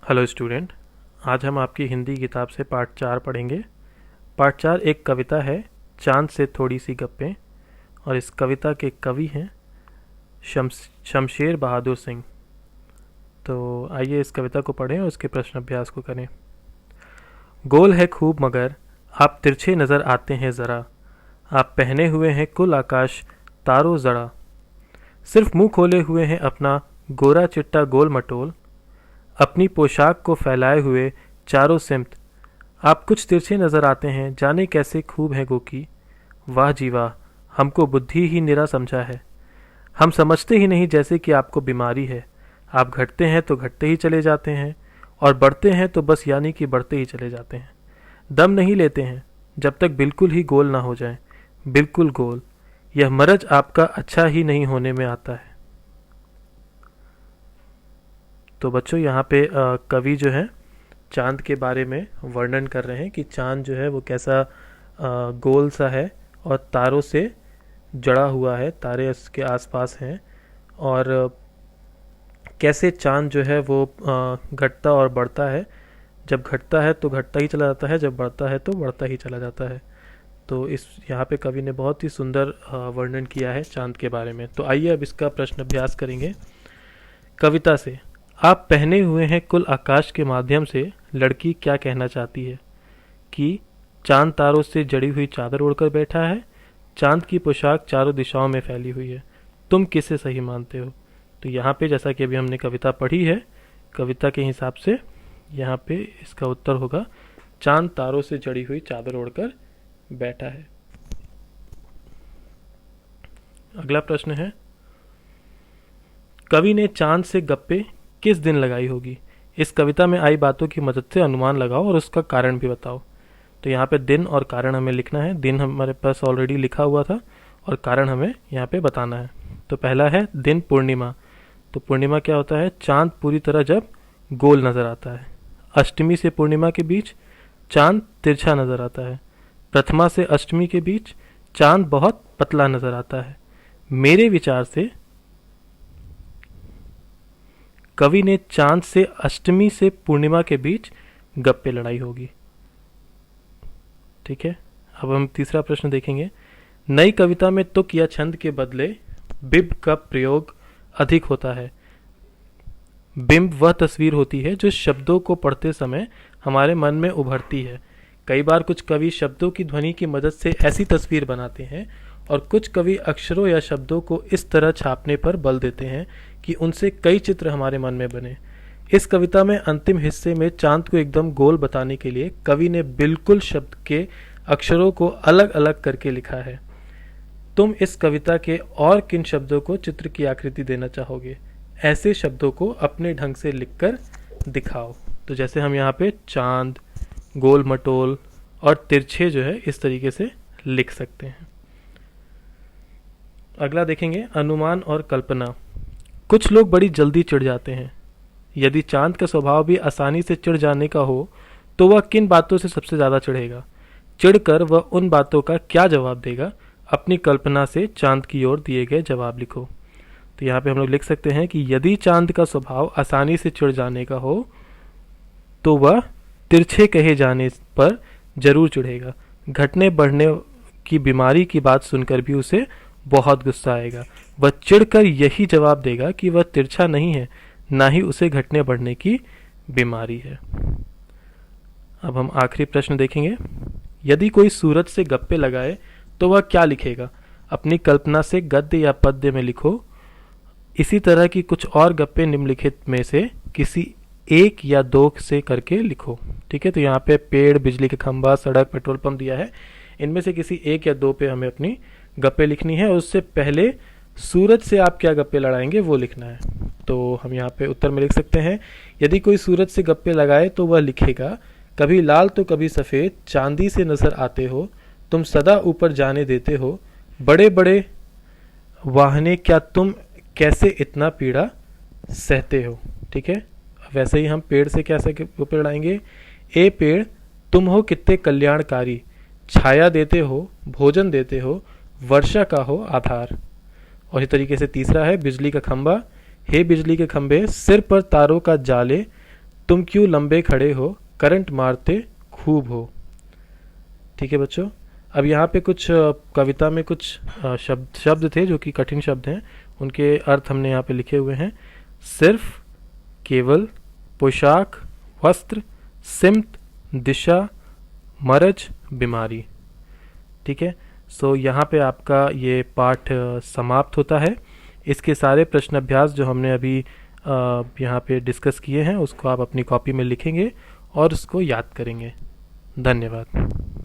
Hello student. आज हम आपकी हिंदी किताब से पाठ 4 पढ़ेंगे। पाठ 4 एक कविता है, चांद से थोड़ी सी गप्पें। और इस कविता के कवि हैं शमशेर बहादुर सिंह। तो आइए इस कविता को पढ़ें और उसके प्रश्न अभ्यास को करें। गोल है खूब मगर आप तिरछे नज़र आते हैं ज़रा, आप पहने हुए हैं कुल आकाश तारों जड़ा, सिर्फ मुंह खोले हुए हैं अपना गोरा चिट्टा गोल मटोल, अपनी पोशाक को फैलाए हुए चारों सिमत आप कुछ तिरछे नजर आते हैं, जाने कैसे खूब है गोकी। वाह जी वाह, हमको बुद्धि ही निरा समझा है, हम समझते ही नहीं जैसे कि आपको बीमारी है। आप घटते हैं तो घटते ही चले जाते हैं और बढ़ते हैं तो बस यानी कि बढ़ते ही चले जाते हैं। दम नहीं लेते हैं जब तक बिल्कुल ही गोल ना हो जाए, बिल्कुल गोल। यह मरज आपका अच्छा ही नहीं होने में आता है। तो बच्चों यहाँ पे कवि जो है चांद के बारे में वर्णन कर रहे हैं कि चांद जो है वो कैसा गोल सा है और तारों से जड़ा हुआ है, तारे उसके आसपास हैं। और कैसे चांद जो है वो घटता और बढ़ता है। जब घटता है तो घटता ही चला जाता है, जब बढ़ता है तो बढ़ता ही चला जाता है। तो इस यहाँ पे कवि ने बहुत ही सुंदर वर्णन किया है चांद के बारे में। तो आइए अब इसका प्रश्न अभ्यास करेंगे कविता से। आप पहने हुए हैं कुल आकाश के माध्यम से लड़की क्या कहना चाहती है कि चांद तारों से जड़ी हुई चादर ओढ़कर बैठा है, चांद की पोशाक चारों दिशाओं में फैली हुई है, तुम किसे सही मानते हो। तो यहाँ पे जैसा कि अभी हमने कविता पढ़ी है, कविता के हिसाब से यहाँ पे इसका उत्तर होगा चांद तारों से जड़ी हुई चादर ओढ़कर बैठा है। अगला प्रश्न है, कवि ने चांद से गप्पे किस दिन लगाई होगी। इस कविता में आई बातों की मदद से अनुमान लगाओ और उसका कारण भी बताओ। तो यहाँ पे दिन और कारण हमें लिखना है। दिन हमारे पास ऑलरेडी लिखा हुआ था और कारण हमें यहाँ पे बताना है। तो पहला है दिन पूर्णिमा। तो पूर्णिमा क्या होता है, चांद पूरी तरह जब गोल नजर आता है। अष्टमी से पूर्णिमा के बीच चांद तिरछा नजर आता है। प्रथमा से अष्टमी के बीच चांद बहुत पतला नजर आता है। मेरे विचार से कवि ने चांद से अष्टमी से पूर्णिमा के बीच गप्पे लड़ाई होगी। ठीक है, अब हम तीसरा प्रश्न देखेंगे। नई कविता में तुक या छंद के बदले बिंब का प्रयोग अधिक होता है। बिंब वह तस्वीर होती है जो शब्दों को पढ़ते समय हमारे मन में उभरती है। कई बार कुछ कवि शब्दों की ध्वनि की मदद से ऐसी तस्वीर बनाते हैं और कुछ कवि अक्षरों या शब्दों को इस तरह छापने पर बल देते हैं कि उनसे कई चित्र हमारे मन में बने। इस कविता में अंतिम हिस्से में चांद को एकदम गोल बताने के लिए कवि ने बिल्कुल शब्द के अक्षरों को अलग अलग करके लिखा है। तुम इस कविता के और किन शब्दों को चित्र की आकृति देना चाहोगे, ऐसे शब्दों को अपने ढंग से लिखकर दिखाओ। तो जैसे हम यहाँ पे चांद, गोल मटोल और तिरछे जो है इस तरीके से लिख सकते हैं। अगला देखेंगे, अनुमान और कल्पना। कुछ लोग बड़ी जल्दी चिढ़ जाते हैं। यदि चांद का स्वभाव भी आसानी से चिढ़ जाने का हो तो वह किन बातों से सबसे ज्यादा चिढ़ेगा। चिढ़कर वह उन बातों का क्या जवाब देगा, अपनी कल्पना से चांद की ओर दिए गए जवाब लिखो। तो यहाँ पे हम लोग लिख सकते हैं कि यदि चांद का स्वभाव आसानी से चिढ़ जाने का हो तो वह तिरछे कहे जाने पर जरूर चिढ़ेगा। घटने बढ़ने की बीमारी की बात सुनकर भी उसे बहुत गुस्सा आएगा। वह चिढ़कर यही जवाब देगा कि वह तिरछा नहीं है, ना ही उसे घटने बढ़ने की बीमारी है। अब हम आखिरी प्रश्न देखेंगे। यदि कोई सूरज से गप्पे लगाए तो वह क्या लिखेगा। अपनी कल्पना से गद्य या पद्य में लिखो। इसी तरह की कुछ और गप्पे निम्नलिखित में से किसी एक या दो से करके लिखो। ठीक है, तो यहाँ पे पेड़, बिजली का खंभा, सड़क, पेट्रोल पंप दिया है। इनमें से किसी एक या दो पे हमें अपनी गप्पे लिखनी है और उससे पहले सूरज से आप क्या गप्पे लड़ाएंगे वो लिखना है। तो हम यहाँ पे उत्तर में लिख सकते हैं, यदि कोई सूरज से गप्पे लगाए तो वह लिखेगा, कभी लाल तो कभी सफ़ेद चांदी से नजर आते हो, तुम सदा ऊपर जाने देते हो, बड़े बड़े वाहने क्या तुम कैसे इतना पीड़ा सहते हो। ठीक है, वैसे ही हम पेड़ से कैसे गप्पे लड़ाएंगे। ए पेड़ तुम हो कितने कल्याणकारी, छाया देते हो, भोजन देते हो, वर्षा का हो आधार। और इस तरीके से तीसरा है बिजली का खंभा। हे बिजली के खंभे, सिर पर तारों का जाले, तुम क्यों लंबे खड़े हो, करंट मारते खूब हो। ठीक है बच्चों, अब यहाँ पे कुछ कविता में कुछ शब्द शब्द थे जो कि कठिन शब्द हैं, उनके अर्थ हमने यहाँ पे लिखे हुए हैं। सिर्फ, केवल, पोशाक, वस्त्र, सिमत, दिशा, मरज, बीमारी। ठीक है, सो यहाँ पे आपका ये पाठ समाप्त होता है। इसके सारे प्रश्न अभ्यास जो हमने अभी यहाँ पे डिस्कस किए हैं उसको आप अपनी कॉपी में लिखेंगे और उसको याद करेंगे। धन्यवाद।